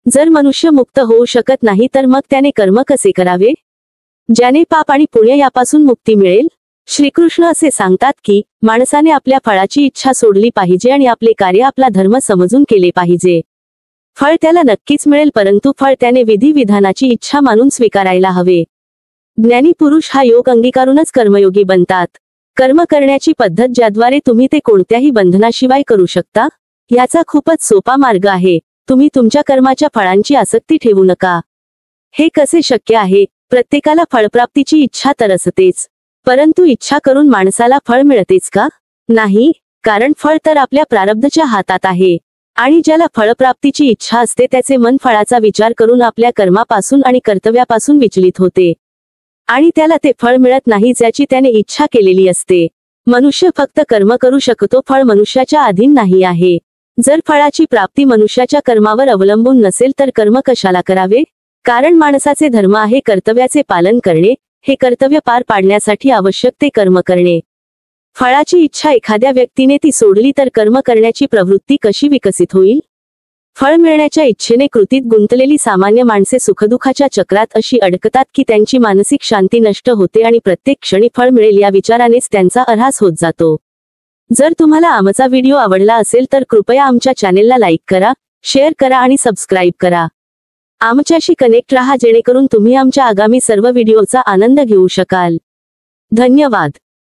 जर मनुष्य मुक्त होऊ शकत नाही तर मग त्याने कर्म कसे करावे, ज्याने पाप आणि पुण्य यापासून मुक्ती मिळेल? श्रीकृष्ण असे सांगतात की माणसाने आपल्या फळाची इच्छा सोडली पाहिजे आणि आपले कार्य आपला धर्म समजून केले पाहिजे. फळ त्याला नक्कीच मिळेल, परंतु फळ त्याने विधी विधानाची इच्छा मानून स्वीकारायला हवे. ज्ञानी पुरुष हा योग अंगीकारूनच कर्मयोगी बनतात. कर्म करण्याची पद्धत ज्याद्वारे तुम्ही ते कोणत्याही बंधनाशिवाय करू शकता, याचा खूपच सोपा मार्ग आहे. तुम्ही तुमच्या कर्माच्या फळांची आसक्ती ठेवू नका. हे कसे शक्य आहे? प्रत्येकाला फळप्राप्तीची इच्छा तर असतेच, परंतु इच्छा करून माणसाला फळ मिळतेच का? नाही, कारण फळ तर आपल्या प्रारब्धच्या हातात आहे. आणि ज्याला फळप्राप्तीची इच्छा असते त्याचे मन फळाचा विचार करून आपल्या कर्मापासून आणि कर्तव्यापासून विचलित होते, आणि त्याला ते फळ मिळत नाही ज्याची त्याने इच्छा केलेली असते. मनुष्य फक्त कर्म करू शकतो, फळ मनुष्याच्या अधीन नाही आहे. जर फळाची प्राप्ती मनुष्याच्या कर्मावर अवलंबून नसेल तर कर्म कशाला करावे? कारण माणसाचे धर्म आहे कर्तव्याचे पालन करणे. हे कर्तव्य पार पाडण्यासाठी आवश्यक ते कर्म करणे. फळाची इच्छा एखाद्या व्यक्तीने ती सोडली तर कर्म करण्याची प्रवृत्ती कशी विकसित होईल? फळ मिळण्याच्या इच्छेने कृतीत गुंतलेली सामान्य माणसे सुखदुःखाच्या चक्रात अशी अडकतात की त्यांची मानसिक शांती नष्ट होते आणि प्रत्येक क्षणी फळ मिळेल या विचारानेच त्यांचा अऱ्हास होत जातो. जर तुम्हाला आमचा व्हिडिओ आवडला असेल तर कृपया आमच्या चॅनेलला लाईक करा, शेअर करा आणि सबस्क्राईब करा. आमच्याशी कनेक्ट रहा जेणेकरून तुम्ही आमच्या आगामी सर्व व्हिडिओचा आनंद घेऊ शकाल. धन्यवाद.